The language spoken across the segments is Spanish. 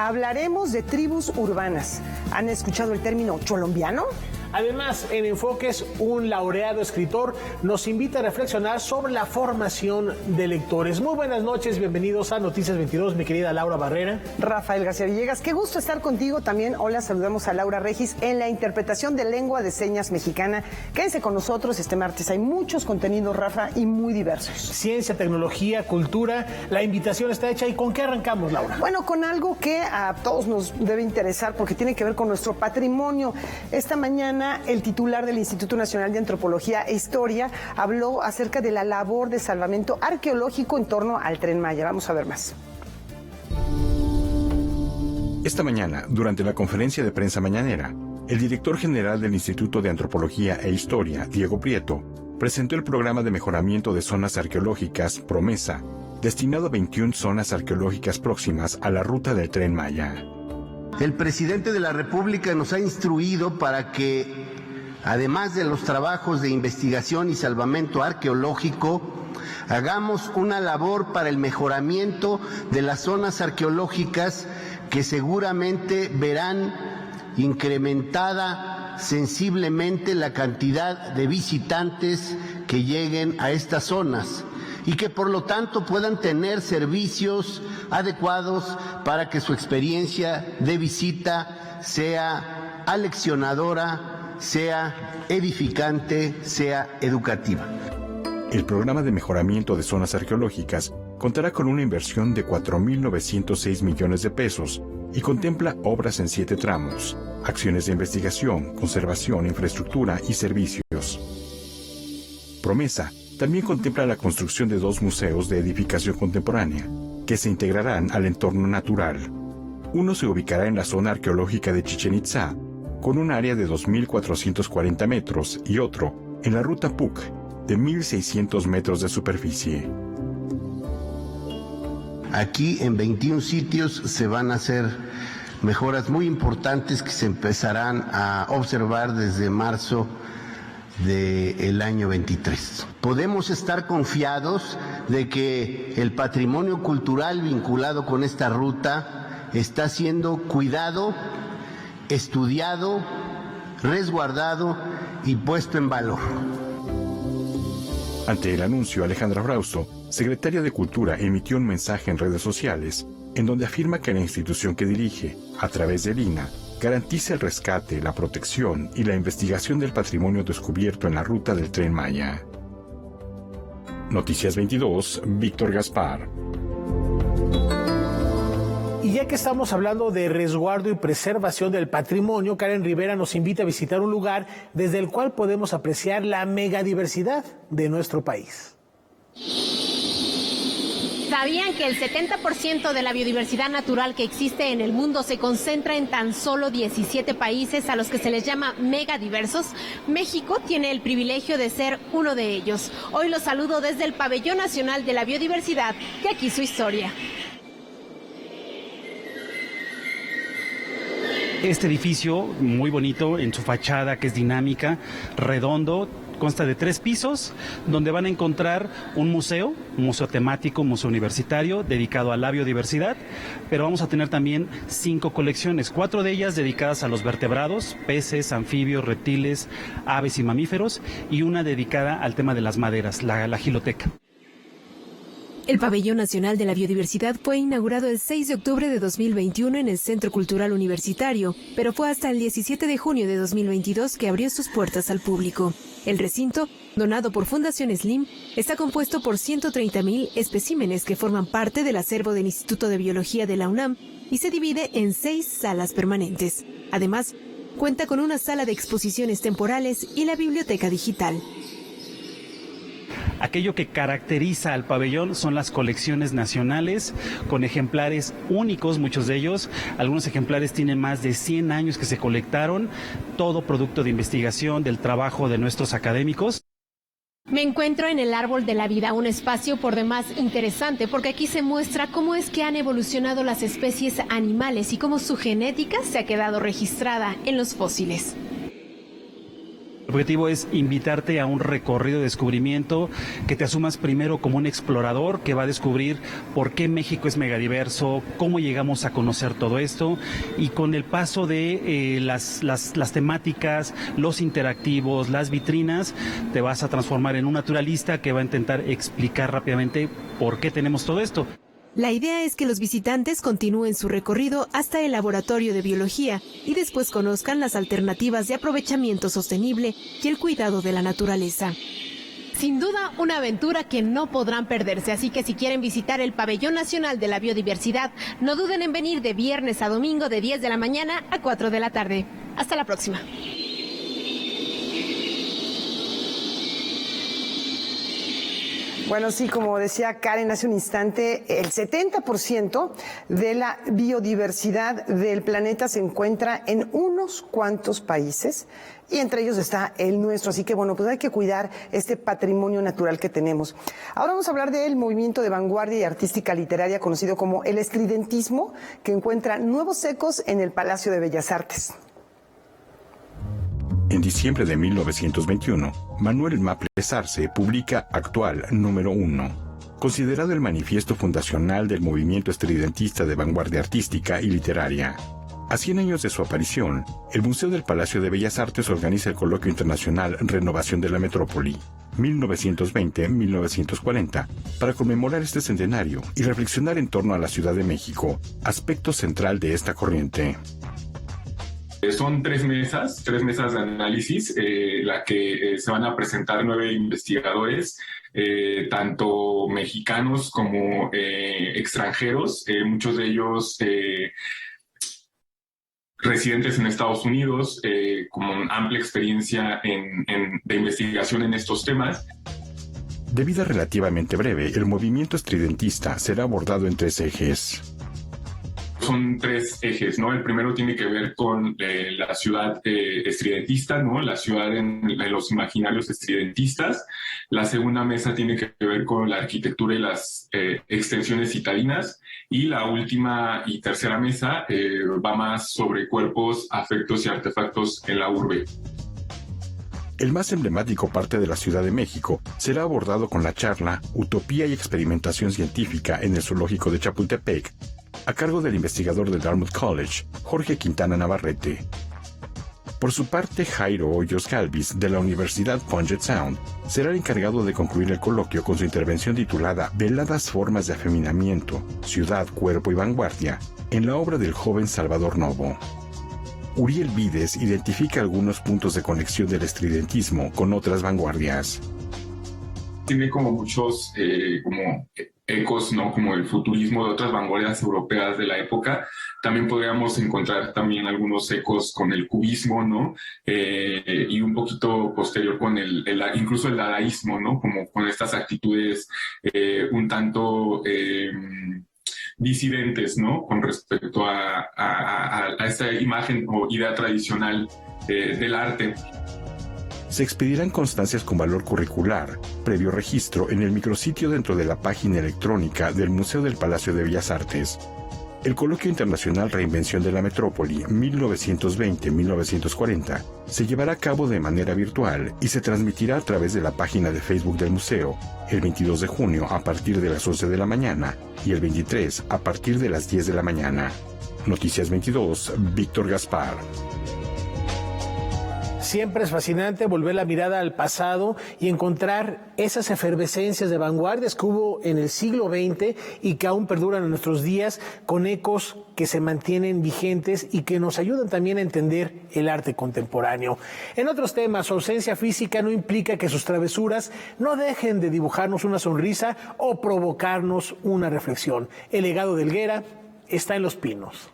Hablaremos de tribus urbanas. ¿Han escuchado el término cholombiano? Además, en Enfoques, un laureado escritor nos invita a reflexionar sobre la formación de lectores. Muy buenas noches, bienvenidos a Noticias 22, mi querida Laura Barrera. Rafael García Villegas, qué gusto estar contigo también. Hola, saludamos a Laura Regis en la interpretación de lengua de señas mexicana. Quédense con nosotros este martes, hay muchos contenidos, Rafa, y muy diversos. Ciencia, tecnología, cultura, la invitación está hecha. ¿Y con qué arrancamos, Laura? Bueno, con algo que a todos nos debe interesar porque tiene que ver con nuestro patrimonio. Esta mañana el titular del Instituto Nacional de Antropología e Historia habló acerca de la labor de salvamento arqueológico en torno al Tren Maya. Vamos a ver más. Esta mañana, durante la conferencia de prensa mañanera, el director general del Instituto de Antropología e Historia, Diego Prieto, presentó el programa de mejoramiento de zonas arqueológicas Promesa, destinado a 21 zonas arqueológicas próximas a la ruta del Tren Maya. El presidente de la República nos ha instruido para que, además de los trabajos de investigación y salvamento arqueológico, hagamos una labor para el mejoramiento de las zonas arqueológicas que seguramente verán incrementada sensiblemente la cantidad de visitantes que lleguen a estas zonas y que por lo tanto puedan tener servicios adecuados para que su experiencia de visita sea aleccionadora, sea edificante, sea educativa. El programa de mejoramiento de zonas arqueológicas contará con una inversión de 4.906 millones de pesos y contempla obras en 7 tramos, acciones de investigación, conservación, infraestructura y servicios. Promesa también contempla la construcción de 2 museos de edificación contemporánea, que se integrarán al entorno natural. Uno se ubicará en la zona arqueológica de Chichén Itzá, con un área de 2.440 metros, y otro en la ruta PUC, de 1.600 metros de superficie. Aquí en 21 sitios se van a hacer mejoras muy importantes que se empezarán a observar desde marzo del año 23. Podemos estar confiados de que el patrimonio cultural vinculado con esta ruta está siendo cuidado, estudiado, resguardado y puesto en valor. Ante el anuncio, Alejandra Frausto, secretaria de Cultura, emitió un mensaje en redes sociales en donde afirma que la institución que dirige, a través del INAH, garantiza el rescate, la protección y la investigación del patrimonio descubierto en la ruta del Tren Maya. Noticias 22, Víctor Gaspar. Y ya que estamos hablando de resguardo y preservación del patrimonio, Karen Rivera nos invita a visitar un lugar desde el cual podemos apreciar la megadiversidad de nuestro país. ¿Sabían que el 70% de la biodiversidad natural que existe en el mundo se concentra en tan solo 17 países a los que se les llama megadiversos? México tiene el privilegio de ser uno de ellos. Hoy los saludo desde el Pabellón Nacional de la Biodiversidad, que aquí su historia. Este edificio, muy bonito en su fachada, que es dinámica, redondo, consta de 3 pisos, donde van a encontrar un museo temático, un museo universitario dedicado a la biodiversidad, pero vamos a tener también 5 colecciones, 4 de ellas dedicadas a los vertebrados, peces, anfibios, reptiles, aves y mamíferos, y una dedicada al tema de las maderas, la giloteca. El Pabellón Nacional de la Biodiversidad fue inaugurado el 6 de octubre de 2021 en el Centro Cultural Universitario, pero fue hasta el 17 de junio de 2022 que abrió sus puertas al público. El recinto, donado por Fundación Slim, está compuesto por 130,000 especímenes que forman parte del acervo del Instituto de Biología de la UNAM y se divide en 6 salas permanentes. Además, cuenta con una sala de exposiciones temporales y la biblioteca digital. Aquello que caracteriza al pabellón son las colecciones nacionales con ejemplares únicos, muchos de ellos. Algunos ejemplares tienen más de 100 años que se colectaron, todo producto de investigación, del trabajo de nuestros académicos. Me encuentro en el Árbol de la Vida, un espacio por demás interesante porque aquí se muestra cómo es que han evolucionado las especies animales y cómo su genética se ha quedado registrada en los fósiles. El objetivo es invitarte a un recorrido de descubrimiento, que te asumas primero como un explorador que va a descubrir por qué México es megadiverso, cómo llegamos a conocer todo esto, y con el paso de las temáticas, los interactivos, las vitrinas, te vas a transformar en un naturalista que va a intentar explicar rápidamente por qué tenemos todo esto. La idea es que los visitantes continúen su recorrido hasta el laboratorio de biología y después conozcan las alternativas de aprovechamiento sostenible y el cuidado de la naturaleza. Sin duda, una aventura que no podrán perderse, así que si quieren visitar el Pabellón Nacional de la Biodiversidad, no duden en venir de viernes a domingo de 10 de la mañana a 4 de la tarde. Hasta la próxima. Bueno, sí, como decía Karen hace un instante, el 70% de la biodiversidad del planeta se encuentra en unos cuantos países y entre ellos está el nuestro. Así que, bueno, pues hay que cuidar este patrimonio natural que tenemos. Ahora vamos a hablar del movimiento de vanguardia y artística literaria conocido como el estridentismo, que encuentra nuevos ecos en el Palacio de Bellas Artes. En diciembre de 1921, Manuel Maples Arce publica Actual número 1, considerado el manifiesto fundacional del movimiento estridentista de vanguardia artística y literaria. A 100 años de su aparición, el Museo del Palacio de Bellas Artes organiza el Coloquio Internacional Renovación de la Metrópoli, 1920-1940, para conmemorar este centenario y reflexionar en torno a la Ciudad de México, aspecto central de esta corriente. Son tres mesas de análisis, la que se van a presentar 9 investigadores, tanto mexicanos como extranjeros, muchos de ellos residentes en Estados Unidos, con amplia experiencia de investigación en estos temas. De vida relativamente breve, el movimiento estridentista será abordado en 3 ejes. Son 3 ejes, ¿no? El primero tiene que ver con la ciudad estridentista, ¿no? La ciudad en los imaginarios estridentistas. La segunda mesa tiene que ver con la arquitectura y las extensiones citadinas. Y la última y tercera mesa va más sobre cuerpos, afectos y artefactos en la urbe. El más emblemático parte de la Ciudad de México será abordado con la charla Utopía y Experimentación Científica en el Zoológico de Chapultepec, a cargo del investigador de Dartmouth College, Jorge Quintana Navarrete. Por su parte, Jairo Hoyos Galvis, de la Universidad Puget Sound, será el encargado de concluir el coloquio con su intervención titulada Veladas formas de afeminamiento, ciudad, cuerpo y vanguardia, en la obra del joven Salvador Novo. Uriel Vides identifica algunos puntos de conexión del estridentismo con otras vanguardias. Tiene como muchos ecos, ¿no? Como el futurismo de otras vanguardias europeas de la época. También podríamos encontrar también algunos ecos con el cubismo, ¿no? Y un poquito posterior con incluso el dadaísmo, ¿no? Como con estas actitudes un tanto disidentes, ¿no? Con respecto a esta imagen o idea tradicional del arte. Se expedirán constancias con valor curricular, previo registro en el micrositio dentro de la página electrónica del Museo del Palacio de Bellas Artes. El Coloquio Internacional Reinvención de la Metrópoli 1920-1940 se llevará a cabo de manera virtual y se transmitirá a través de la página de Facebook del museo el 22 de junio a partir de las 11 de la mañana y el 23 a partir de las 10 de la mañana. Noticias 22, Víctor Gaspar. Siempre es fascinante volver la mirada al pasado y encontrar esas efervescencias de vanguardias que hubo en el siglo XX y que aún perduran en nuestros días, con ecos que se mantienen vigentes y que nos ayudan también a entender el arte contemporáneo. En otros temas, su ausencia física no implica que sus travesuras no dejen de dibujarnos una sonrisa o provocarnos una reflexión. El legado de Helguera está en Los Pinos.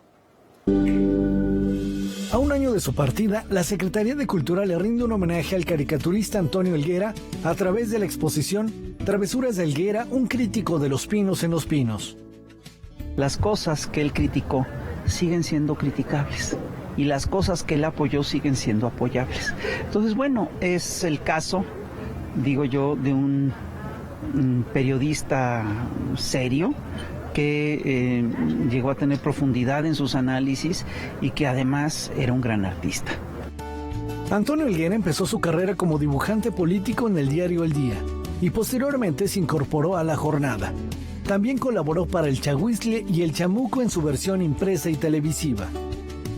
A un año de su partida, la Secretaría de Cultura le rinde un homenaje al caricaturista Antonio Helguera a través de la exposición Travesuras de Helguera, un crítico de Los Pinos en Los Pinos. Las cosas que él criticó siguen siendo criticables y las cosas que él apoyó siguen siendo apoyables. Entonces, bueno, es el caso, digo yo, de un periodista serio, que llegó a tener profundidad en sus análisis y que además era un gran artista. Antonio Helguera empezó su carrera como dibujante político en el diario El Día y posteriormente se incorporó a La Jornada. También colaboró para El Chahuizcle y El Chamuco en su versión impresa y televisiva.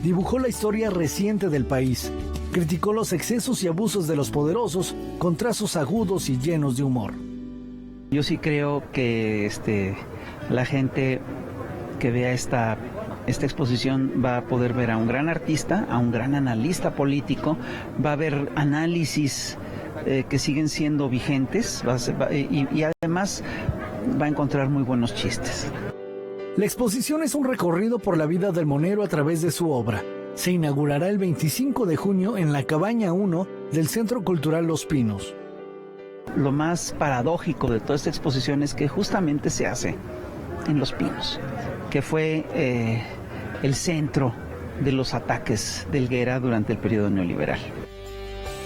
Dibujó la historia reciente del país, criticó los excesos y abusos de los poderosos con trazos agudos y llenos de humor. Yo sí creo que la gente que vea esta exposición va a poder ver a un gran artista, a un gran analista político, va a ver análisis que siguen siendo vigentes y además va a encontrar muy buenos chistes. La exposición es un recorrido por la vida del monero a través de su obra. Se inaugurará el 25 de junio en la Cabaña 1 del Centro Cultural Los Pinos. Lo más paradójico de toda esta exposición es que justamente se hace en Los Pinos, que fue el centro de los ataques de Helguera durante el periodo neoliberal.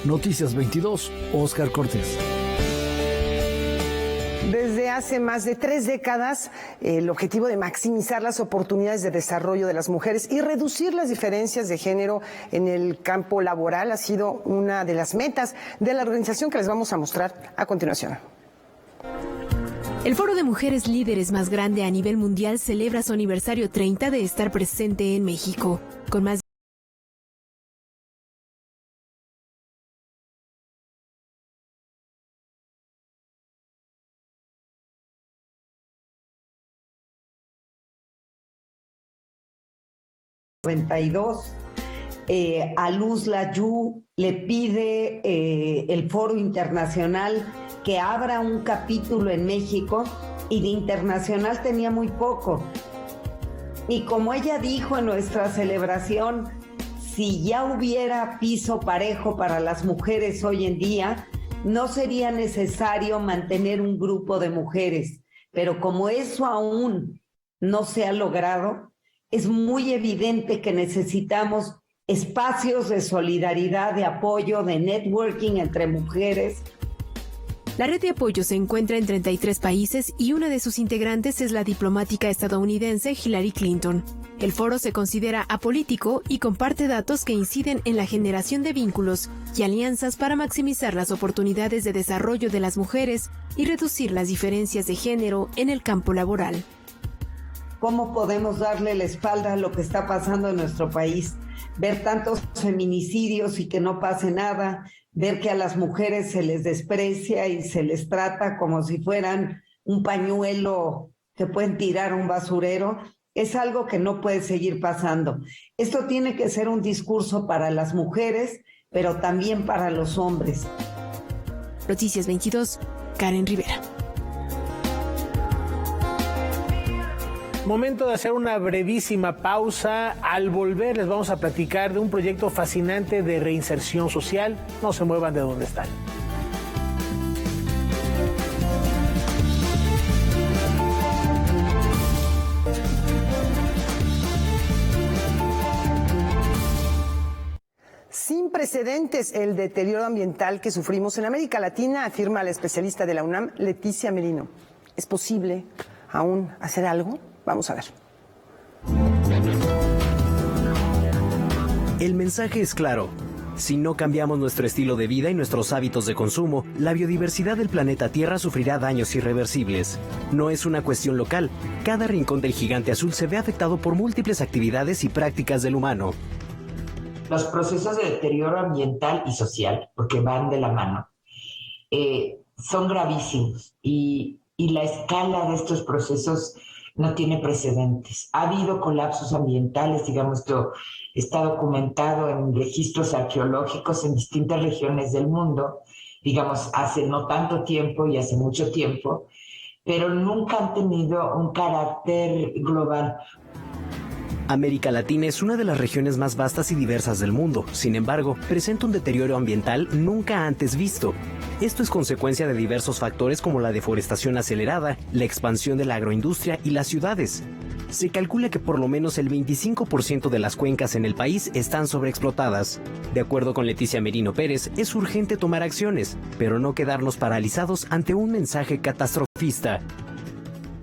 Noticias 22, Óscar Cortés. Desde hace más de 3 décadas, el objetivo de maximizar las oportunidades de desarrollo de las mujeres y reducir las diferencias de género en el campo laboral ha sido una de las metas de la organización que les vamos a mostrar a continuación. El Foro de Mujeres Líderes más grande a nivel mundial celebra su aniversario 30 de estar presente en México, con más de 92. A Luz Layú le pide el Foro Internacional que abra un capítulo en México, y de internacional tenía muy poco. Y como ella dijo en nuestra celebración, si ya hubiera piso parejo para las mujeres hoy en día, no sería necesario mantener un grupo de mujeres. Pero como eso aún no se ha logrado, es muy evidente que necesitamos espacios de solidaridad, de apoyo, de networking entre mujeres. La red de apoyo se encuentra en 33 países y una de sus integrantes es la diplomática estadounidense Hillary Clinton. El foro se considera apolítico y comparte datos que inciden en la generación de vínculos y alianzas para maximizar las oportunidades de desarrollo de las mujeres y reducir las diferencias de género en el campo laboral. ¿Cómo podemos darle la espalda a lo que está pasando en nuestro país? Ver tantos feminicidios y que no pase nada, ver que a las mujeres se les desprecia y se les trata como si fueran un pañuelo que pueden tirar a un basurero, es algo que no puede seguir pasando. Esto tiene que ser un discurso para las mujeres, pero también para los hombres. Noticias 22, Karen Rivera. Momento de hacer una brevísima pausa. Al volver les vamos a platicar de un proyecto fascinante de reinserción social. No se muevan de donde están. Sin precedentes el deterioro ambiental que sufrimos en América Latina, afirma la especialista de la UNAM, Leticia Merino. ¿Es posible aún hacer algo? Vamos a ver. El mensaje es claro. Si no cambiamos nuestro estilo de vida y nuestros hábitos de consumo, la biodiversidad del planeta Tierra sufrirá daños irreversibles. No es una cuestión local. Cada rincón del gigante azul se ve afectado por múltiples actividades y prácticas del humano. Los procesos de deterioro ambiental y social, porque van de la mano, son gravísimos y la escala de estos procesos no tiene precedentes. Ha habido colapsos ambientales, digamos, que está documentado en registros arqueológicos en distintas regiones del mundo, digamos, hace no tanto tiempo y hace mucho tiempo, pero nunca han tenido un carácter global. América Latina es una de las regiones más vastas y diversas del mundo. Sin embargo, presenta un deterioro ambiental nunca antes visto. Esto es consecuencia de diversos factores como la deforestación acelerada, la expansión de la agroindustria y las ciudades. Se calcula que por lo menos el 25% de las cuencas en el país están sobreexplotadas. De acuerdo con Leticia Merino Pérez, es urgente tomar acciones, pero no quedarnos paralizados ante un mensaje catastrofista.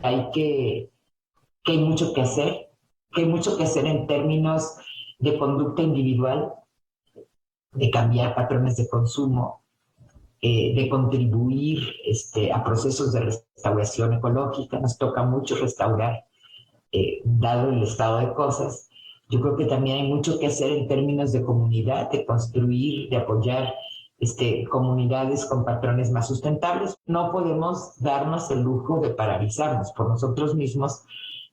Hay mucho que hacer. Que hay mucho que hacer en términos de conducta individual, de cambiar patrones de consumo, de contribuir a procesos de restauración ecológica. Nos toca mucho restaurar, dado el estado de cosas. Yo creo que también hay mucho que hacer en términos de comunidad, de construir, de apoyar comunidades con patrones más sustentables. No podemos darnos el lujo de paralizarnos por nosotros mismos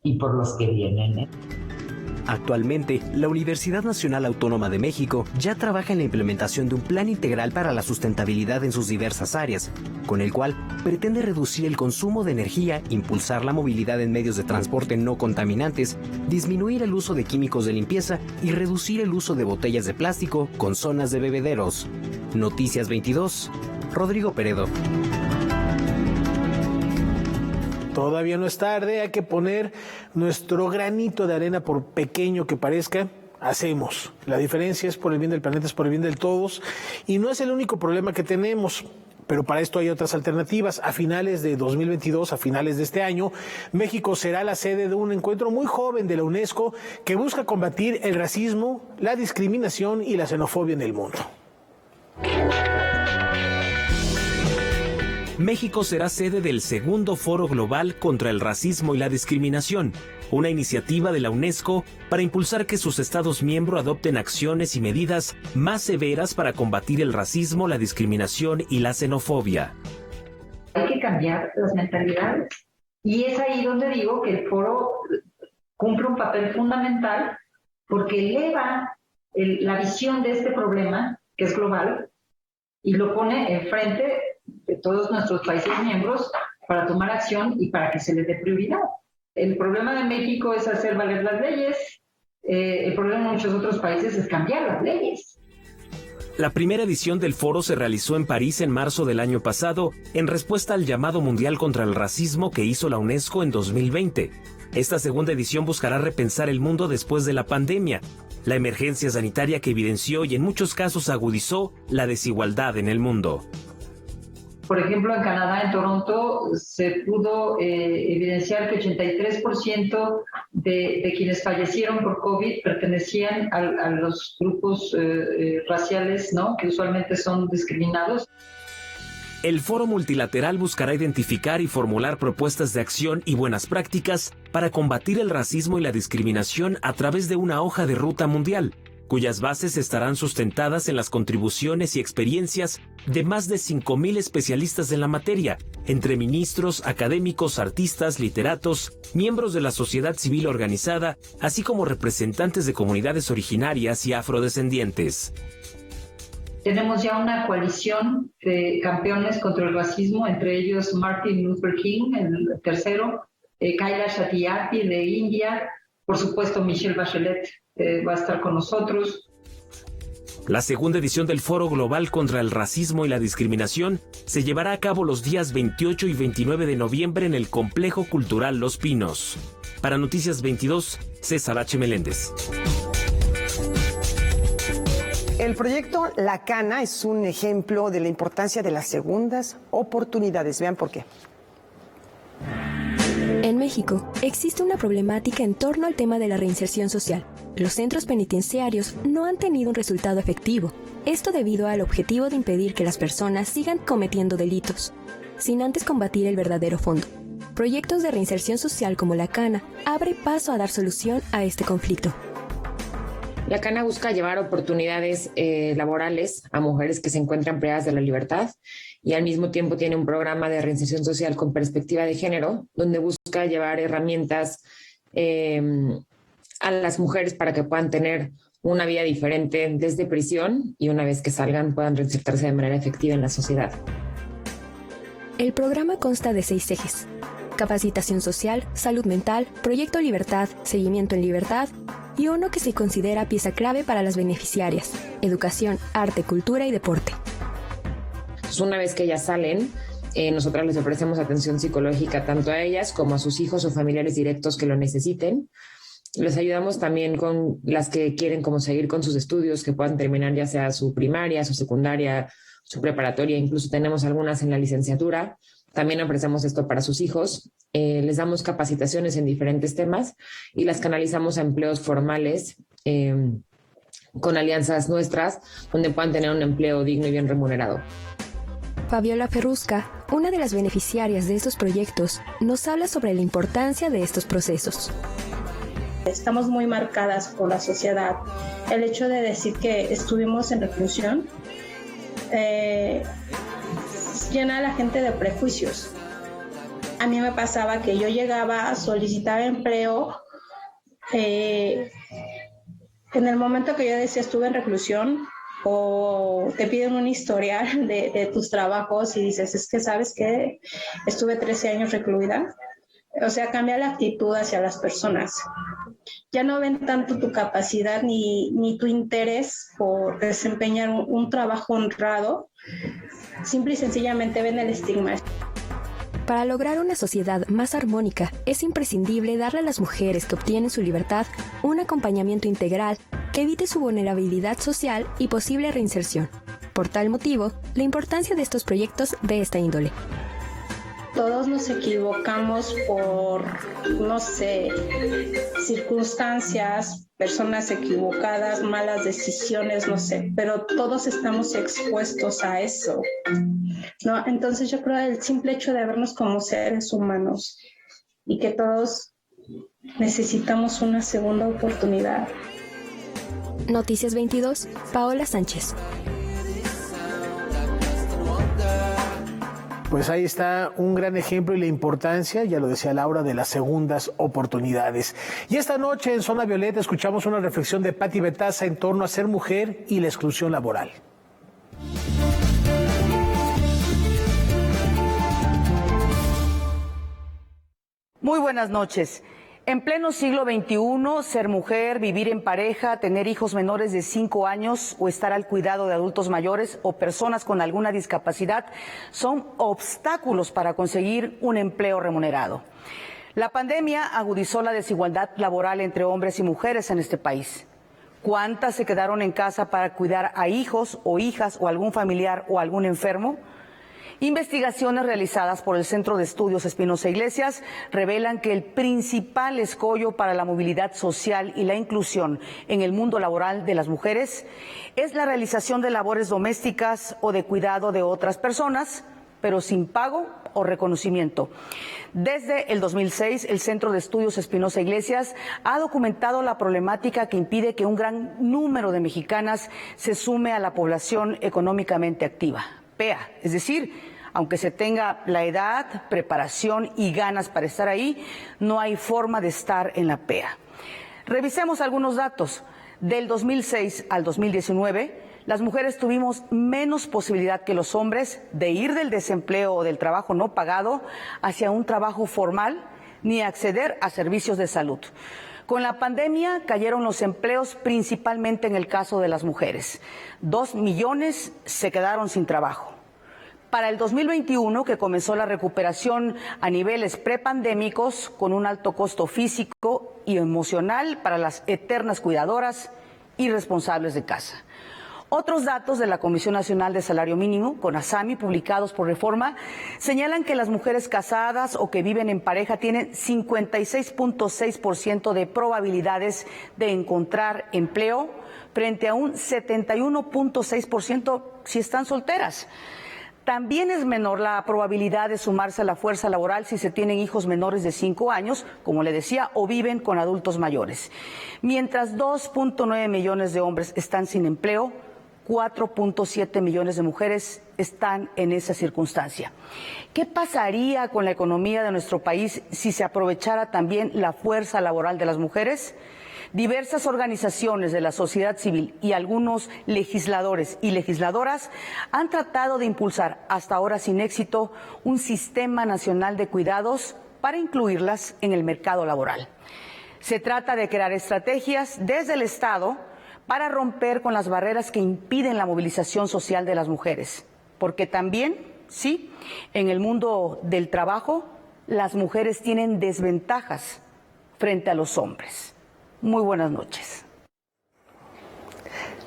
y por los que vienen. Actualmente, la Universidad Nacional Autónoma de México ya trabaja en la implementación de un plan integral para la sustentabilidad en sus diversas áreas, con el cual pretende reducir el consumo de energía, impulsar la movilidad en medios de transporte no contaminantes, disminuir el uso de químicos de limpieza y reducir el uso de botellas de plástico con zonas de bebederos. Noticias 22, Rodrigo Peredo. Todavía no es tarde, hay que poner nuestro granito de arena, por pequeño que parezca. Hacemos. La diferencia es por el bien del planeta, es por el bien de todos, y no es el único problema que tenemos. Pero para esto hay otras alternativas. A finales de 2022, a finales de este año, México será la sede de un encuentro muy joven de la UNESCO que busca combatir el racismo, la discriminación y la xenofobia en el mundo. México será sede del segundo Foro Global contra el Racismo y la Discriminación, una iniciativa de la UNESCO para impulsar que sus Estados miembros adopten acciones y medidas más severas para combatir el racismo, la discriminación y la xenofobia. Hay que cambiar las mentalidades y es ahí donde digo que el foro cumple un papel fundamental porque eleva la visión de este problema, que es global, y lo pone enfrente de todos nuestros países miembros para tomar acción y para que se les dé prioridad. El problema de México es hacer valer las leyes, el problema de muchos otros países es cambiar las leyes. La primera edición del foro se realizó en París en marzo del año pasado, en respuesta al llamado mundial contra el racismo que hizo la UNESCO en 2020. Esta segunda edición buscará repensar el mundo después de la pandemia, la emergencia sanitaria que evidenció y en muchos casos agudizó la desigualdad en el mundo. Por ejemplo, en Canadá, en Toronto, se pudo evidenciar que 83% de quienes fallecieron por COVID pertenecían a los grupos raciales, ¿no?, que usualmente son discriminados. El foro multilateral buscará identificar y formular propuestas de acción y buenas prácticas para combatir el racismo y la discriminación a través de una hoja de ruta mundial, cuyas bases estarán sustentadas en las contribuciones y experiencias de más de 5,000 especialistas en la materia, entre ministros, académicos, artistas, literatos, miembros de la sociedad civil organizada, así como representantes de comunidades originarias y afrodescendientes. Tenemos ya una coalición de campeones contra el racismo, entre ellos Martin Luther King, el tercero, Kailash Satyarthi de India, por supuesto Michelle Bachelet va a estar con nosotros. La segunda edición del Foro Global contra el Racismo y la Discriminación se llevará a cabo los días 28 y 29 de noviembre en el Complejo Cultural Los Pinos. Para Noticias 22, César H. Meléndez. El proyecto La Cana es un ejemplo de la importancia de las segundas oportunidades. Vean por qué. En México, existe una problemática en torno al tema de la reinserción social. Los centros penitenciarios no han tenido un resultado efectivo. Esto debido al objetivo de impedir que las personas sigan cometiendo delitos, sin antes combatir el verdadero fondo. Proyectos de reinserción social como La Cana abre paso a dar solución a este conflicto. La Cana busca llevar oportunidades laborales a mujeres que se encuentran privadas de la libertad y al mismo tiempo tiene un programa de reinserción social con perspectiva de género, donde busca llevar herramientas a las mujeres para que puedan tener una vida diferente desde prisión y una vez que salgan puedan reinsertarse de manera efectiva en la sociedad. El programa consta de 6 ejes: capacitación social, salud mental, proyecto libertad, seguimiento en libertad y uno que se considera pieza clave para las beneficiarias: educación, arte, cultura y deporte. Entonces, una vez que ellas salen, nosotras les ofrecemos atención psicológica tanto a ellas como a sus hijos o familiares directos que lo necesiten. Les ayudamos también con las que quieren como seguir con sus estudios, que puedan terminar ya sea su primaria, su secundaria, su preparatoria, incluso tenemos algunas en la licenciatura. También ofrecemos esto para sus hijos. Les damos capacitaciones en diferentes temas y las canalizamos a empleos formales con alianzas nuestras, donde puedan tener un empleo digno y bien remunerado. Fabiola Ferrusca, una de las beneficiarias de estos proyectos, nos habla sobre la importancia de estos procesos. Estamos muy marcadas por la sociedad. El hecho de decir que estuvimos en reclusión llena a la gente de prejuicios. A mí me pasaba que yo llegaba a solicitar empleo en el momento que yo decía estuve en reclusión, o te piden un historial de tus trabajos y dices, es que sabes que estuve 13 años recluida. O sea, cambia la actitud hacia las personas. Ya no ven tanto tu capacidad ni tu interés por desempeñar un trabajo honrado. Simple y sencillamente ven el estigma. Para lograr una sociedad más armónica, es imprescindible darle a las mujeres que obtienen su libertad un acompañamiento integral que evite su vulnerabilidad social y posible reinserción. Por tal motivo, la importancia de estos proyectos de esta índole. Todos nos equivocamos por, no sé, circunstancias, personas equivocadas, malas decisiones, no sé, pero todos estamos expuestos a eso, ¿no? Entonces yo creo que el simple hecho de vernos como seres humanos y que todos necesitamos una segunda oportunidad. Noticias 22, Paola Sánchez. Pues ahí está un gran ejemplo y la importancia, ya lo decía Laura, de las segundas oportunidades. Y esta noche en Zona Violeta escuchamos una reflexión de Patti Betaza en torno a ser mujer y la exclusión laboral. Muy buenas noches. En pleno siglo XXI, ser mujer, vivir en pareja, tener hijos menores de 5 años o estar al cuidado de adultos mayores o personas con alguna discapacidad son obstáculos para conseguir un empleo remunerado. La pandemia agudizó la desigualdad laboral entre hombres y mujeres en este país. ¿Cuántas se quedaron en casa para cuidar a hijos o hijas o algún familiar o algún enfermo? Investigaciones realizadas por el Centro de Estudios Espinosa Iglesias revelan que el principal escollo para la movilidad social y la inclusión en el mundo laboral de las mujeres es la realización de labores domésticas o de cuidado de otras personas, pero sin pago o reconocimiento. Desde el 2006, el Centro de Estudios Espinosa Iglesias ha documentado la problemática que impide que un gran número de mexicanas se sume a la población económicamente activa. PEA, es decir, aunque se tenga la edad, preparación y ganas para estar ahí, no hay forma de estar en la PEA. Revisemos algunos datos. Del 2006 al 2019, las mujeres tuvimos menos posibilidad que los hombres de ir del desempleo o del trabajo no pagado hacia un trabajo formal, ni acceder a servicios de salud. Con la pandemia cayeron los empleos principalmente en el caso de las mujeres. 2 millones se quedaron sin trabajo. Para el 2021, que comenzó la recuperación a niveles prepandémicos con un alto costo físico y emocional para las eternas cuidadoras y responsables de casa. Otros datos de la Comisión Nacional de Salario Mínimo, CONASAMI, publicados por Reforma, señalan que las mujeres casadas o que viven en pareja tienen 56.6% de probabilidades de encontrar empleo frente a un 71.6% si están solteras. También es menor la probabilidad de sumarse a la fuerza laboral si se tienen hijos menores de 5 años, como le decía, o viven con adultos mayores. Mientras 2.9 millones de hombres están sin empleo, 4.7 millones de mujeres están en esa circunstancia. ¿Qué pasaría con la economía de nuestro país si se aprovechara también la fuerza laboral de las mujeres? Diversas organizaciones de la sociedad civil y algunos legisladores y legisladoras han tratado de impulsar, hasta ahora sin éxito, un sistema nacional de cuidados para incluirlas en el mercado laboral. Se trata de crear estrategias desde el Estado para romper con las barreras que impiden la movilización social de las mujeres. Porque también, sí, en el mundo del trabajo, las mujeres tienen desventajas frente a los hombres. Muy buenas noches.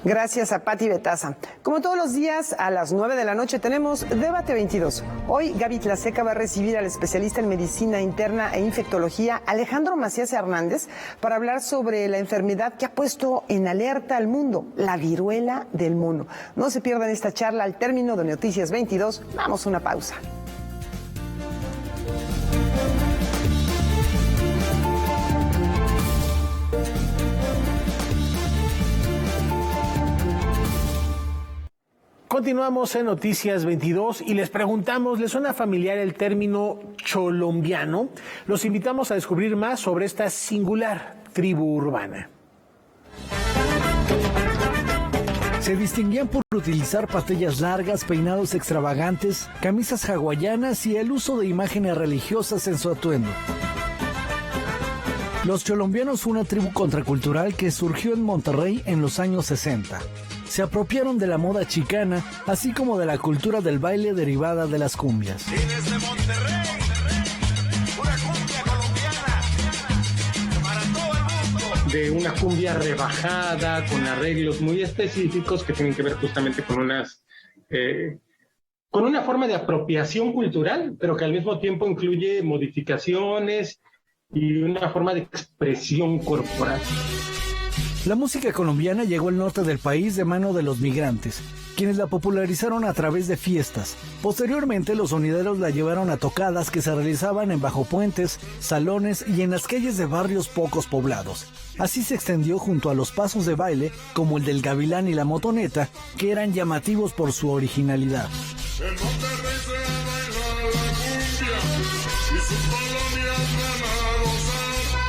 Gracias a Pati Betaza. Como todos los días, a las 9 de la noche tenemos Debate 22. Hoy Gaby Tlaseca va a recibir al especialista en medicina interna e infectología Alejandro Macías Hernández para hablar sobre la enfermedad que ha puesto en alerta al mundo, la viruela del mono. No se pierdan esta charla al término de Noticias 22. Vamos a una pausa. Continuamos en Noticias 22 y les preguntamos, ¿les suena familiar el término cholombiano? Los invitamos a descubrir más sobre esta singular tribu urbana. Se distinguían por utilizar patillas largas, peinados extravagantes, camisas hawaianas y el uso de imágenes religiosas en su atuendo. Los cholombianos fue una tribu contracultural que surgió en Monterrey en los años 60. Se apropiaron de la moda chicana, así como de la cultura del baile derivada de las cumbias. Y desde Monterrey, una cumbia colombiana para todo el mundo. De una cumbia rebajada, con arreglos muy específicos que tienen que ver justamente con con una forma de apropiación cultural, pero que al mismo tiempo incluye modificaciones y una forma de expresión corporal. La música colombiana llegó al norte del país de mano de los migrantes, quienes la popularizaron a través de fiestas. Posteriormente, los sonideros la llevaron a tocadas que se realizaban en bajopuentes, salones y en las calles de barrios pocos poblados. Así se extendió junto a los pasos de baile, como el del gavilán y la motoneta, que eran llamativos por su originalidad.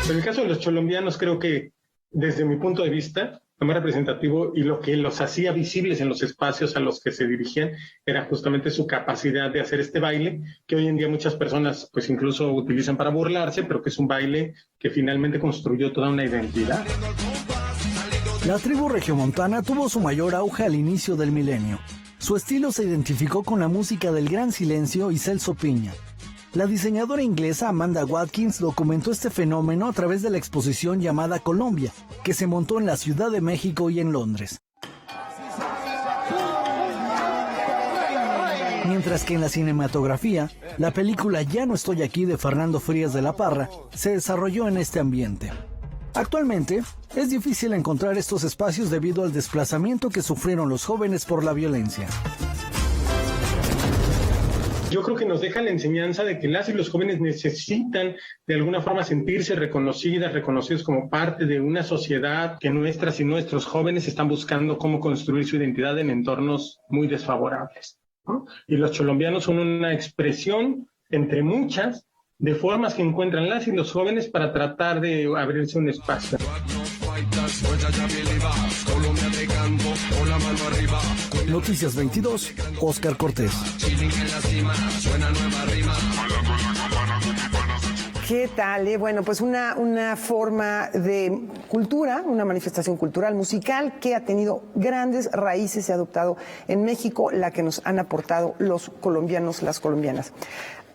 En el caso de los cholombianos, creo que desde mi punto de vista, lo más representativo y lo que los hacía visibles en los espacios a los que se dirigían era justamente su capacidad de hacer este baile, que hoy en día muchas personas pues incluso utilizan para burlarse, pero que es un baile que finalmente construyó toda una identidad. La tribu regiomontana tuvo su mayor auge al inicio del milenio. Su estilo se identificó con la música del Gran Silencio y Celso Piña. La diseñadora inglesa Amanda Watkins documentó este fenómeno a través de la exposición llamada Colombia, que se montó en la Ciudad de México y en Londres. Mientras que en la cinematografía, la película Ya no estoy aquí de Fernando Frías de la Parra se desarrolló en este ambiente. Actualmente, es difícil encontrar estos espacios debido al desplazamiento que sufrieron los jóvenes por la violencia. Yo creo que nos deja la enseñanza de que las y los jóvenes necesitan de alguna forma sentirse reconocidos como parte de una sociedad que nuestras y nuestros jóvenes están buscando cómo construir su identidad en entornos muy desfavorables, ¿no? Y los cholombianos son una expresión entre muchas de formas que encuentran las y los jóvenes para tratar de abrirse un espacio. Noticias 22, Oscar Cortés. ¿Qué tal? Bueno, pues una forma de cultura, una manifestación cultural, musical, que ha tenido grandes raíces, se ha adoptado en México, la que nos han aportado los colombianos, las colombianas.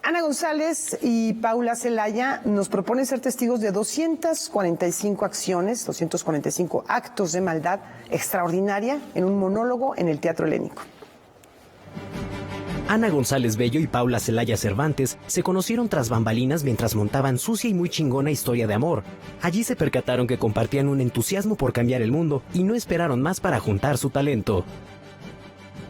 Ana González y Paula Celaya nos proponen ser testigos de 245 acciones, 245 actos de maldad extraordinaria en un monólogo en el Teatro Helénico. Ana González Bello y Paula Celaya Cervantes se conocieron tras bambalinas mientras montaban sucia y muy chingona historia de amor. Allí se percataron que compartían un entusiasmo por cambiar el mundo y no esperaron más para juntar su talento.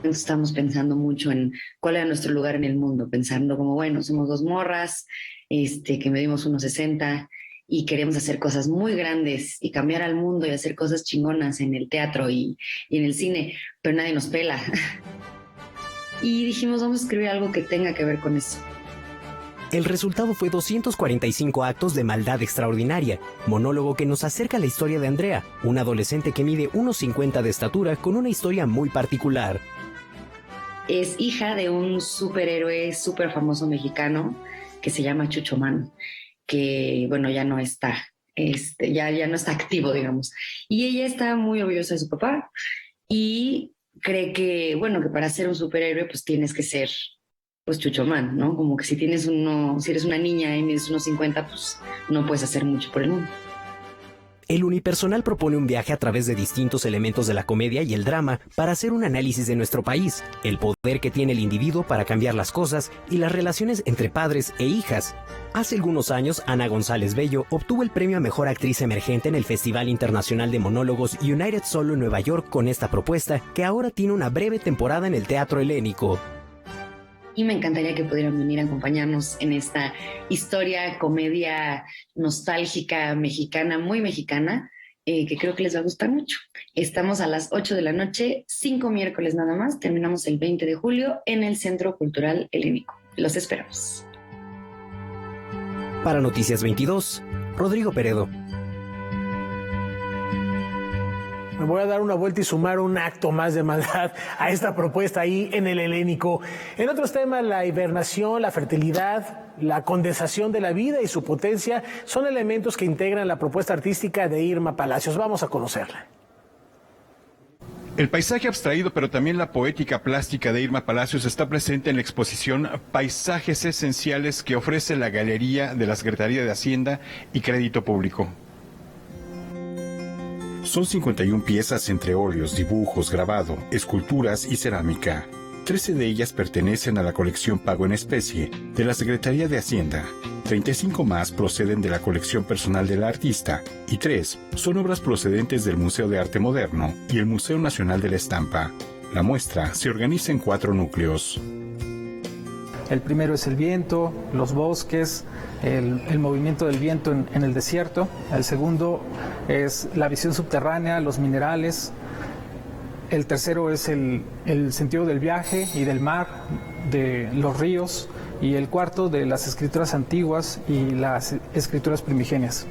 Estamos pensando mucho en cuál era nuestro lugar en el mundo, pensando como, bueno, somos dos morras, que medimos 1.60 y queremos hacer cosas muy grandes y cambiar al mundo y hacer cosas chingonas en el teatro y en el cine, pero nadie nos pela. Y dijimos, vamos a escribir algo que tenga que ver con eso. El resultado fue 245 actos de maldad extraordinaria, monólogo que nos acerca a la historia de Andrea, una adolescente que mide 1.50 de estatura con una historia muy particular. Es hija de un superhéroe súper famoso mexicano que se llama Chucho Man, que, bueno, ya no está, ya no está activo, digamos. Y ella está muy orgullosa de su papá y cree que, bueno, que para ser un superhéroe pues tienes que ser, pues, Chucho Man, ¿no? Como que si eres una niña y mides 1.50, pues no puedes hacer mucho por el mundo. El unipersonal propone un viaje a través de distintos elementos de la comedia y el drama para hacer un análisis de nuestro país, el poder que tiene el individuo para cambiar las cosas y las relaciones entre padres e hijas. Hace algunos años, Ana González Bello obtuvo el premio a Mejor Actriz Emergente en el Festival Internacional de Monólogos United Solo en Nueva York con esta propuesta, que ahora tiene una breve temporada en el Teatro Helénico. Y me encantaría que pudieran venir a acompañarnos en esta historia, comedia nostálgica, mexicana, muy mexicana, que creo que les va a gustar mucho. Estamos a las 8 de la noche, 5 miércoles nada más, terminamos el 20 de julio en el Centro Cultural Helénico. Los esperamos. Para Noticias 22, Rodrigo Peredo. Me voy a dar una vuelta y sumar un acto más de maldad a esta propuesta ahí en el Helénico. En otros temas, la hibernación, la fertilidad, la condensación de la vida y su potencia son elementos que integran la propuesta artística de Irma Palacios. Vamos a conocerla. El paisaje abstraído, pero también la poética plástica de Irma Palacios está presente en la exposición Paisajes Esenciales que ofrece la Galería de la Secretaría de Hacienda y Crédito Público. Son 51 piezas entre óleos, dibujos, grabado, esculturas y cerámica. 13 de ellas pertenecen a la colección Pago en Especie de la Secretaría de Hacienda. 35 más proceden de la colección personal del artista y 3 son obras procedentes del Museo de Arte Moderno y el Museo Nacional de la Estampa. La muestra se organiza en 4 núcleos. El primero es el viento, los bosques, el movimiento del viento en el desierto. El segundo es la visión subterránea, los minerales. El tercero es el sentido del viaje y del mar, de los ríos. Y el cuarto de las escrituras antiguas y las escrituras primigenias.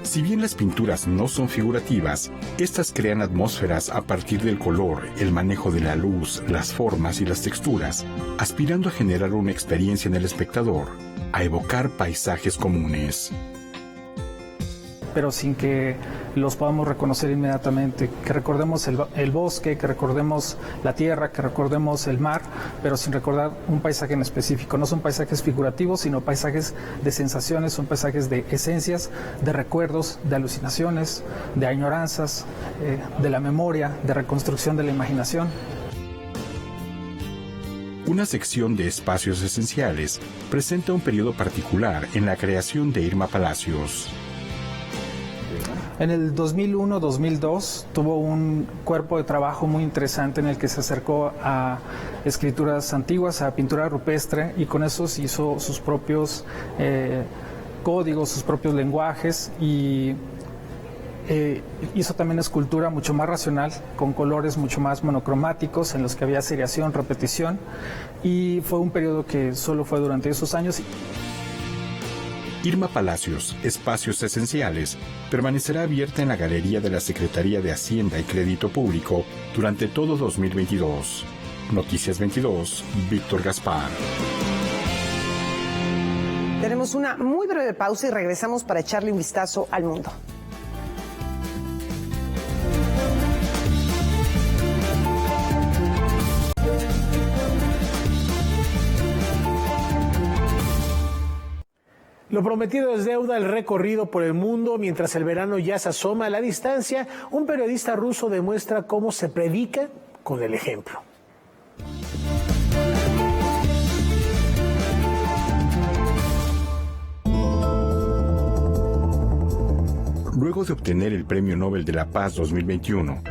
Si bien las pinturas no son figurativas, estas crean atmósferas a partir del color, el manejo de la luz, las formas y las texturas, aspirando a generar una experiencia en el espectador, a evocar paisajes comunes. Pero sin que los podamos reconocer inmediatamente, que recordemos el bosque, que recordemos la tierra, que recordemos el mar, pero sin recordar un paisaje en específico. No son paisajes figurativos, sino paisajes de sensaciones, son paisajes de esencias, de recuerdos, de alucinaciones, de añoranzas, de la memoria, de reconstrucción de la imaginación. Una sección de espacios esenciales presenta un periodo particular en la creación de Irma Palacios. En el 2001-2002 tuvo un cuerpo de trabajo muy interesante en el que se acercó a escrituras antiguas, a pintura rupestre, y con eso hizo sus propios códigos, sus propios lenguajes, y hizo también escultura mucho más racional, con colores mucho más monocromáticos, en los que había seriación, repetición, y fue un periodo que solo fue durante esos años. Irma Palacios, Espacios Esenciales, permanecerá abierta en la Galería de la Secretaría de Hacienda y Crédito Público durante todo 2022. Noticias 22, Víctor Gaspar. Tenemos una muy breve pausa y regresamos para echarle un vistazo al mundo. Lo prometido es deuda, el recorrido por el mundo, mientras el verano ya se asoma a la distancia, un periodista ruso demuestra cómo se predica con el ejemplo. Luego de obtener el Premio Nobel de la Paz 2021,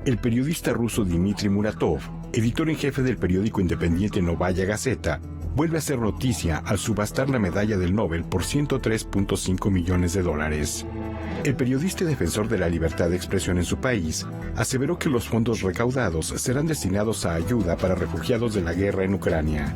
el periodista ruso Dmitry Muratov, editor en jefe del periódico independiente Novaya Gazeta, vuelve a hacer noticia al subastar la medalla del Nobel por $103.5 millones. El periodista y defensor de la libertad de expresión en su país aseveró que los fondos recaudados serán destinados a ayuda para refugiados de la guerra en Ucrania.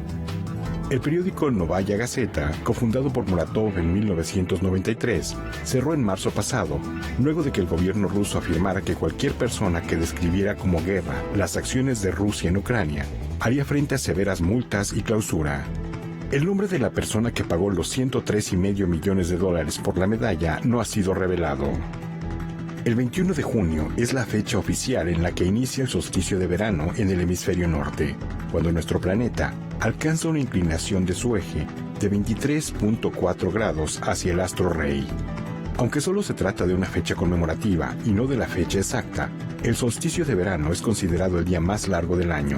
El periódico Novaya Gazeta, cofundado por Muratov en 1993, cerró en marzo pasado, luego de que el gobierno ruso afirmara que cualquier persona que describiera como guerra las acciones de Rusia en Ucrania haría frente a severas multas y clausura. El nombre de la persona que pagó los $103.5 millones por la medalla no ha sido revelado. El 21 de junio es la fecha oficial en la que inicia el solsticio de verano en el hemisferio norte, cuando nuestro planeta alcanza una inclinación de su eje de 23.4 grados hacia el astro rey. Aunque solo se trata de una fecha conmemorativa y no de la fecha exacta, el solsticio de verano es considerado el día más largo del año.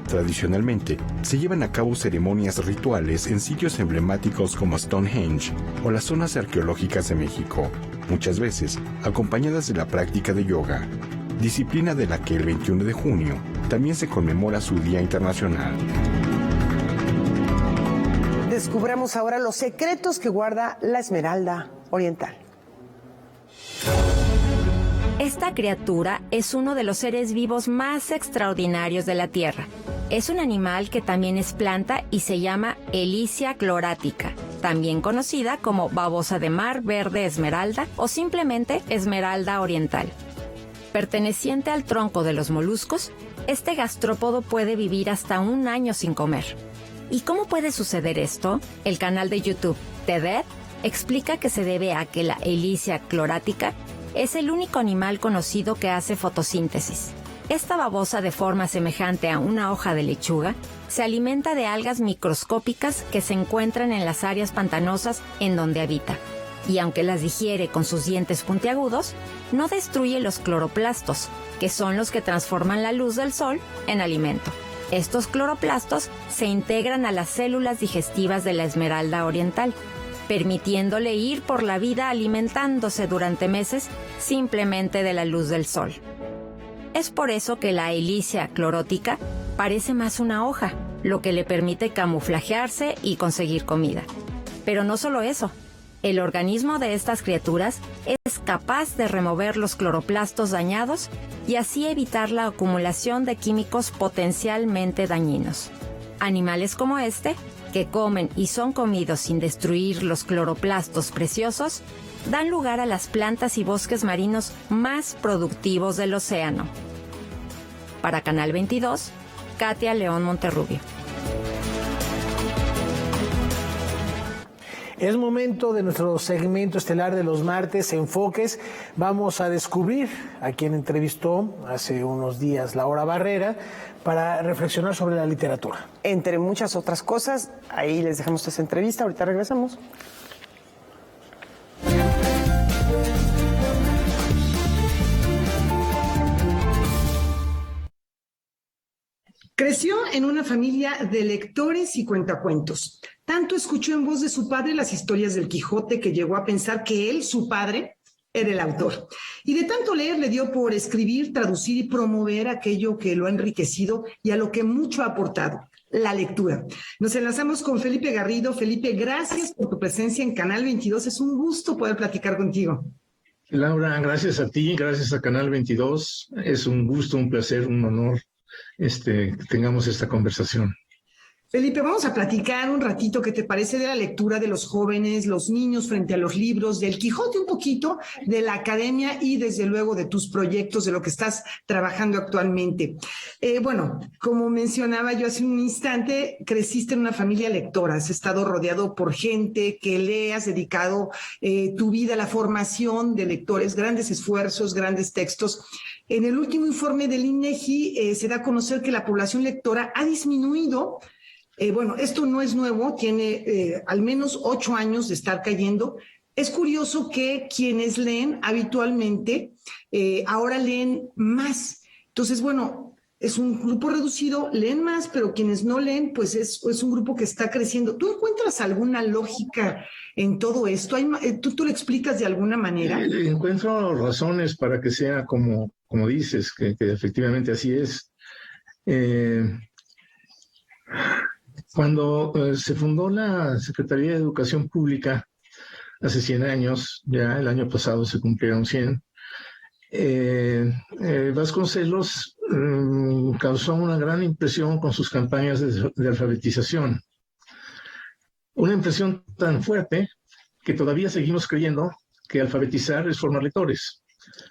Tradicionalmente, se llevan a cabo ceremonias rituales en sitios emblemáticos como Stonehenge o las zonas arqueológicas de México, muchas veces acompañadas de la práctica de yoga, disciplina de la que el 21 de junio también se conmemora su Día Internacional. Descubramos ahora los secretos que guarda la esmeralda oriental. Esta criatura es uno de los seres vivos más extraordinarios de la Tierra. Es un animal que también es planta y se llama Elysia cloratica, también conocida como babosa de mar verde esmeralda o simplemente esmeralda oriental. Perteneciente al tronco de los moluscos, este gastrópodo puede vivir hasta 1 año sin comer. ¿Y cómo puede suceder esto? El canal de YouTube TED explica que se debe a que la Elysia cloratica es el único animal conocido que hace fotosíntesis. Esta babosa de forma semejante a una hoja de lechuga se alimenta de algas microscópicas que se encuentran en las áreas pantanosas en donde habita. Y aunque las digiere con sus dientes puntiagudos, no destruye los cloroplastos, que son los que transforman la luz del sol en alimento. Estos cloroplastos se integran a las células digestivas de la esmeralda oriental, permitiéndole ir por la vida alimentándose durante meses simplemente de la luz del sol. Es por eso que la Elysia clorótica parece más una hoja, lo que le permite camuflajearse y conseguir comida. Pero no solo eso. El organismo de estas criaturas es capaz de remover los cloroplastos dañados y así evitar la acumulación de químicos potencialmente dañinos. Animales como este, que comen y son comidos sin destruir los cloroplastos preciosos, dan lugar a las plantas y bosques marinos más productivos del océano. Para Canal 22, Katia León Monterrubio. Es momento de nuestro segmento estelar de los martes, Enfoques. Vamos a descubrir a quien entrevistó hace unos días Laura Barrera para reflexionar sobre la literatura. Entre muchas otras cosas, ahí les dejamos esta entrevista, ahorita regresamos. Creció en una familia de lectores y cuentacuentos. Tanto escuchó en voz de su padre las historias del Quijote que llegó a pensar que él, su padre, era el autor. Y de tanto leer le dio por escribir, traducir y promover aquello que lo ha enriquecido y a lo que mucho ha aportado, la lectura. Nos enlazamos con Felipe Garrido. Felipe, gracias por tu presencia en Canal 22. Es un gusto poder platicar contigo. Laura, gracias a ti, gracias a Canal 22. Es un gusto, un placer, un honor que tengamos esta conversación. Felipe, vamos a platicar un ratito, ¿qué te parece de la lectura de los jóvenes, los niños frente a los libros, del Quijote un poquito, de la academia y desde luego de tus proyectos, de lo que estás trabajando actualmente? Bueno, como mencionaba yo hace un instante, creciste en una familia lectora, has estado rodeado por gente que lee, has dedicado tu vida a la formación de lectores, grandes esfuerzos, grandes textos. En el último informe del INEGI se da a conocer que la población lectora ha disminuido. Bueno, esto no es nuevo, tiene al menos 8 años de estar cayendo. Es curioso que quienes leen habitualmente ahora leen más. Entonces, bueno, es un grupo reducido, leen más, pero quienes no leen, pues es un grupo que está creciendo. ¿Tú encuentras alguna lógica en todo esto? ¿Tú lo explicas de alguna manera? Encuentro razones para que sea como dices, que efectivamente así es. Cuando se fundó la Secretaría de Educación Pública hace 100 años, ya el año pasado se cumplieron 100, Vasconcelos causó una gran impresión con sus campañas de alfabetización. Una impresión tan fuerte que todavía seguimos creyendo que alfabetizar es formar lectores,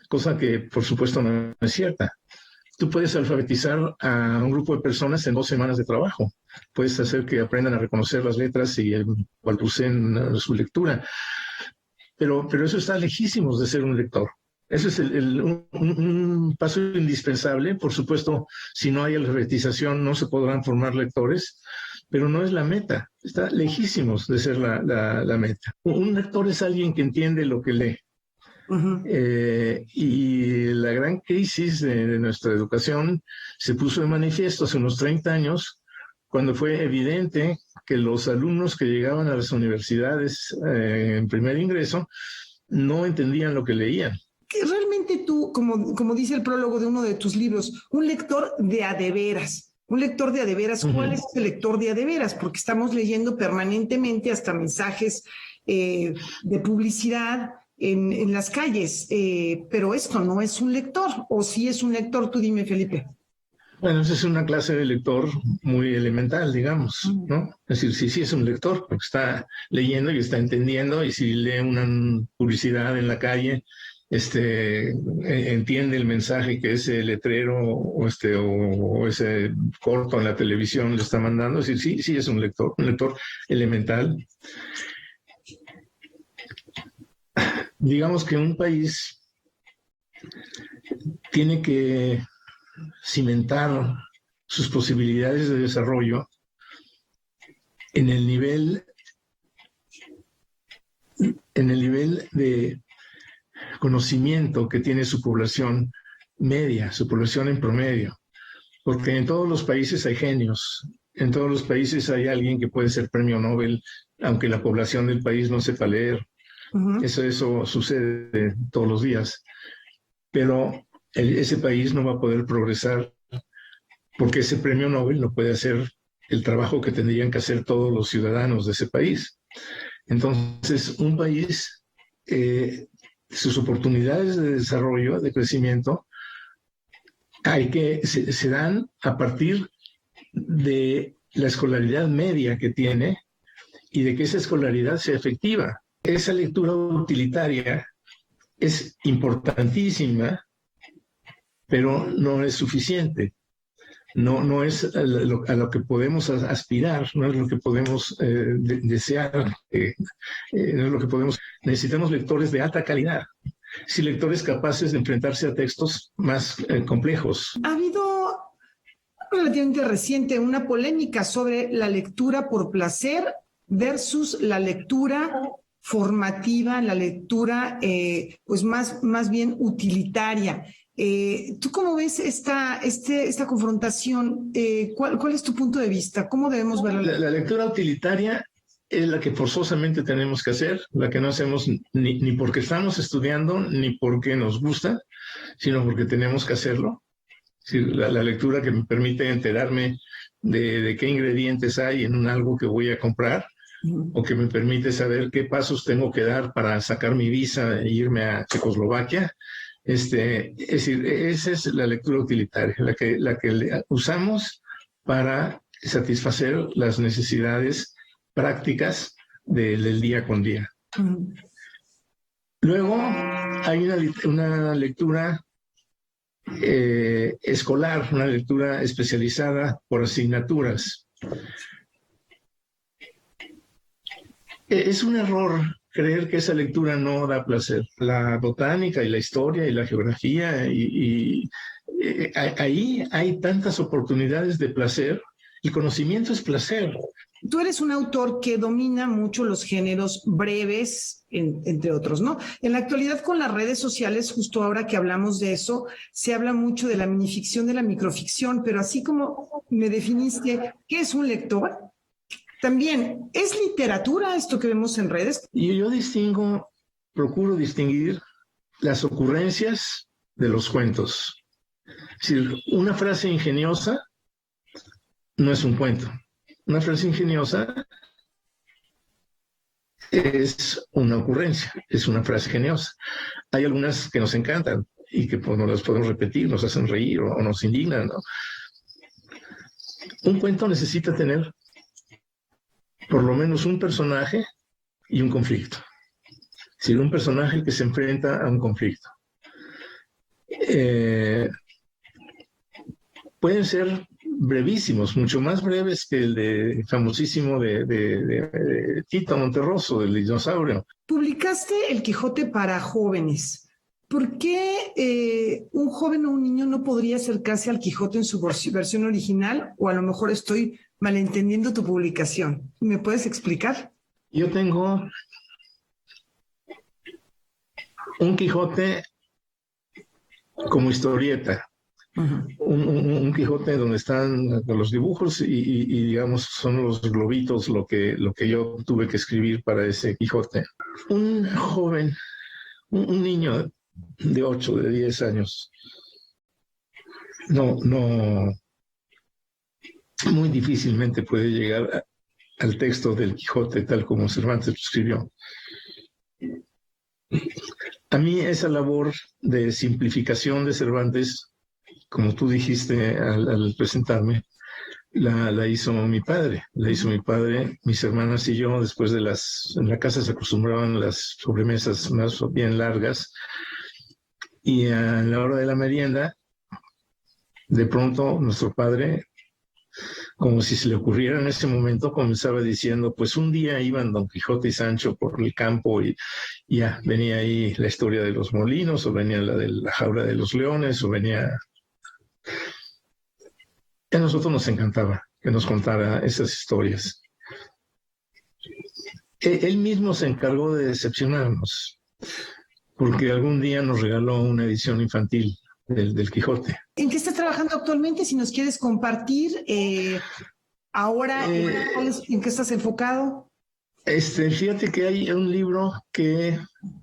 cosa que por supuesto no es cierta. Tú puedes alfabetizar a un grupo de personas en 2 semanas de trabajo. Puedes hacer que aprendan a reconocer las letras y balbuceen su lectura. Pero eso está lejísimos de ser un lector. Eso es un paso indispensable. Por supuesto, si no hay alfabetización no se podrán formar lectores, pero no es la meta. Está lejísimos de ser la meta. Un lector es alguien que entiende lo que lee. Y la gran crisis de nuestra educación se puso de manifiesto hace unos 30 años, cuando fue evidente que los alumnos que llegaban a las universidades en primer ingreso no entendían lo que leían. Que realmente tú, como dice el prólogo de uno de tus libros, un lector de a de veras. Un lector de a de veras. ¿Cuál es el lector de a de veras? Porque estamos leyendo permanentemente hasta mensajes de publicidad en las calles, pero esto no es un lector, o sí es un lector. Tú dime, Felipe. Bueno, esa es una clase de lector muy elemental, digamos, ¿no? Es decir, sí es un lector, porque está leyendo y está entendiendo, y si lee una publicidad en la calle, entiende el mensaje que ese letrero o ese corto en la televisión le está mandando. Es decir, sí es un lector elemental. Digamos que un país tiene que cimentar sus posibilidades de desarrollo en el nivel de conocimiento que tiene su población media, su población en promedio. Porque en todos los países hay genios, en todos los países hay alguien que puede ser premio Nobel, aunque la población del país no sepa leer. Eso sucede todos los días. Pero ese país no va a poder progresar porque ese premio Nobel no puede hacer el trabajo que tendrían que hacer todos los ciudadanos de ese país. Entonces, un país, sus oportunidades de desarrollo, de crecimiento, se dan a partir de la escolaridad media que tiene y de que esa escolaridad sea efectiva. Esa lectura utilitaria es importantísima, pero no es suficiente. No es a lo que podemos aspirar, no es lo que podemos desear, no es lo que podemos. Necesitamos lectores de alta calidad, sí, lectores capaces de enfrentarse a textos más complejos. Ha habido relativamente reciente una polémica sobre la lectura por placer versus la lectura formativa, la lectura pues más bien utilitaria. ¿Tú cómo ves esta confrontación? ¿Cuál es tu punto de vista? ¿Cómo debemos verla? La lectura utilitaria es la que forzosamente tenemos que hacer, la que no hacemos ni porque estamos estudiando, ni porque nos gusta, sino porque tenemos que hacerlo. Es decir, la lectura que me permite enterarme de qué ingredientes hay en algo que voy a comprar, o que me permite saber qué pasos tengo que dar para sacar mi visa e irme a Checoslovaquia. Es decir, esa es la lectura utilitaria, la que usamos para satisfacer las necesidades prácticas del día con día. Luego hay una lectura escolar, una lectura especializada por asignaturas. Es un error creer que esa lectura no da placer. La botánica y la historia y la geografía, ahí hay tantas oportunidades de placer. El conocimiento es placer. Tú eres un autor que domina mucho los géneros breves, entre otros, ¿no? En la actualidad, con las redes sociales, justo ahora que hablamos de eso, se habla mucho de la minificción, de la microficción, pero así como me definiste, ¿qué es un lector? También, ¿es literatura esto que vemos en redes? Y yo procuro distinguir las ocurrencias de los cuentos. Es decir, una frase ingeniosa no es un cuento. Una frase ingeniosa es una ocurrencia, es una frase ingeniosa. Hay algunas que nos encantan y que pues, no las podemos repetir, nos hacen reír o nos indignan, ¿no? Un cuento necesita tener por lo menos un personaje y un conflicto. Es decir, un personaje que se enfrenta a un conflicto. Pueden ser brevísimos, mucho más breves que el famosísimo de Tito Monterroso, del dinosaurio. Publicaste El Quijote para jóvenes. ¿Por qué un joven o un niño no podría acercarse al Quijote en su versión original? O a lo mejor estoy malentendiendo tu publicación. ¿Me puedes explicar? Yo tengo un Quijote como historieta. Un Quijote donde están los dibujos y digamos son los globitos lo que yo tuve que escribir para ese Quijote. Un joven, un niño de 8, de 10 años, no, muy difícilmente puede llegar al texto del Quijote tal como Cervantes lo escribió. A mí esa labor de simplificación de Cervantes, como tú dijiste al presentarme, la hizo mi padre. La hizo mi padre, mis hermanas y yo. Después en la casa se acostumbraban las sobremesas más bien largas. Y a la hora de la merienda, de pronto nuestro padre, como si se le ocurriera en ese momento, comenzaba diciendo, pues un día iban Don Quijote y Sancho por el campo y ya venía ahí la historia de los molinos, o venía la de la jaula de los leones, o venía... A nosotros nos encantaba que nos contara esas historias. Él mismo se encargó de decepcionarnos, porque algún día nos regaló una edición infantil del Quijote. ¿En qué estás trabajando actualmente? Si nos quieres compartir, ahora, ¿en qué estás enfocado? Fíjate que hay un libro que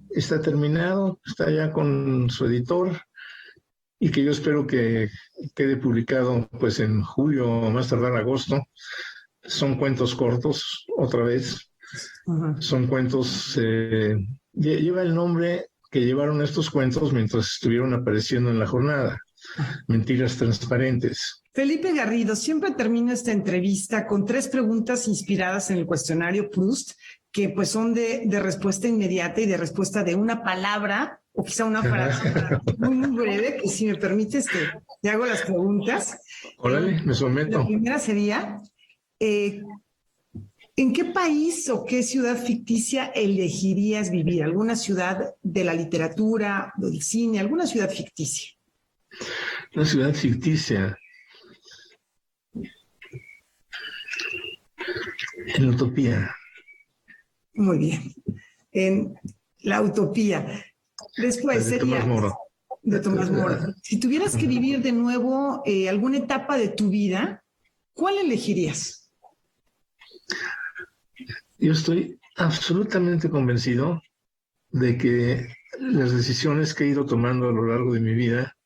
está terminado, está ya con su editor, y que yo espero que quede publicado pues en julio o más tardar agosto. Son cuentos cortos, otra vez. Son cuentos, lleva el nombre que llevaron estos cuentos mientras estuvieron apareciendo en la jornada. Mentiras transparentes. Felipe Garrido, siempre termino esta entrevista con 3 preguntas inspiradas en el cuestionario Proust, que pues son de respuesta inmediata y de respuesta de una palabra o quizá una frase muy breve, que si me permites te hago las preguntas. Órale, me someto. La primera sería, ¿en qué país o qué ciudad ficticia elegirías vivir? ¿Alguna ciudad de la literatura, del cine, alguna ciudad ficticia? Una ciudad ficticia. En Utopía. Muy bien. En la Utopía. Después sería... De Tomás Moro. Si tuvieras que vivir de nuevo alguna etapa de tu vida, ¿cuál elegirías? Yo estoy absolutamente convencido de que las decisiones que he ido tomando a lo largo de mi vida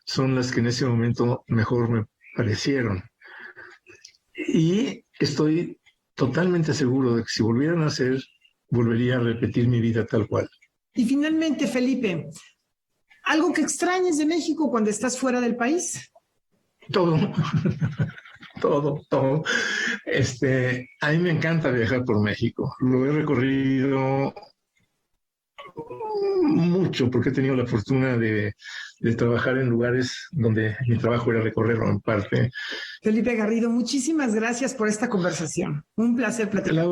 son las que en ese momento mejor me parecieron. Y estoy totalmente seguro de que si volvieran a hacer, volvería a repetir mi vida tal cual. Y finalmente, Felipe, ¿algo que extrañes de México cuando estás fuera del país? Todo. Todo. A mí me encanta viajar por México. Lo he recorrido mucho porque he tenido la fortuna de trabajar en lugares donde mi trabajo era recorrerlo en parte. Felipe Garrido, muchísimas gracias por esta conversación. Un placer platicar.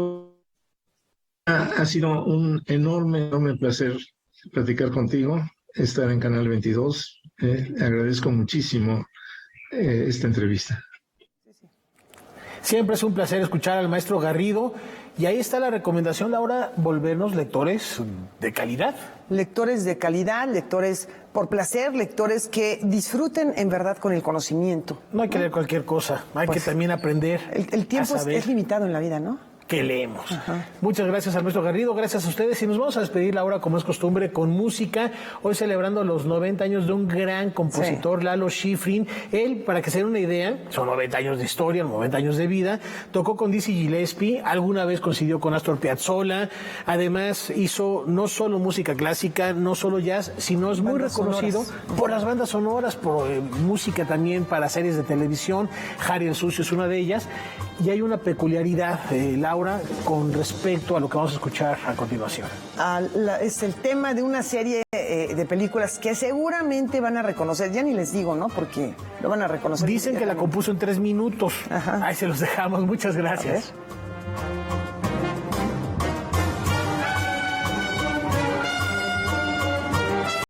Ha sido un enorme placer platicar contigo, estar en Canal 22. Agradezco muchísimo esta entrevista. Siempre es un placer escuchar al maestro Garrido. Y ahí está la recomendación, Laura, volvernos lectores de calidad. Lectores de calidad, lectores por placer, lectores que disfruten en verdad con el conocimiento. No hay que leer cualquier cosa, hay que también aprender. El tiempo es limitado en la vida, ¿no? Que leemos. Muchas gracias al maestro Garrido, gracias a ustedes. Y nos vamos a despedir, Laura, como es costumbre, con música. Hoy celebrando los 90 años de un gran compositor, Lalo Schifrin. Él, para que se den una idea, son 90 años de historia, 90 años de vida. Tocó con Dizzy Gillespie, alguna vez coincidió con Astor Piazzolla. Además, hizo no solo música clásica, no solo jazz, sino es muy reconocido por las bandas sonoras, por música también para series de televisión. Harry el Sucio es una de ellas. Y hay una peculiaridad, Laura, con respecto a lo que vamos a escuchar a continuación. Es el tema de una serie de películas que seguramente van a reconocer. Ya ni les digo, ¿no? Porque lo van a reconocer. Dicen que la compuso en 3 minutos. Ahí se los dejamos. Muchas gracias.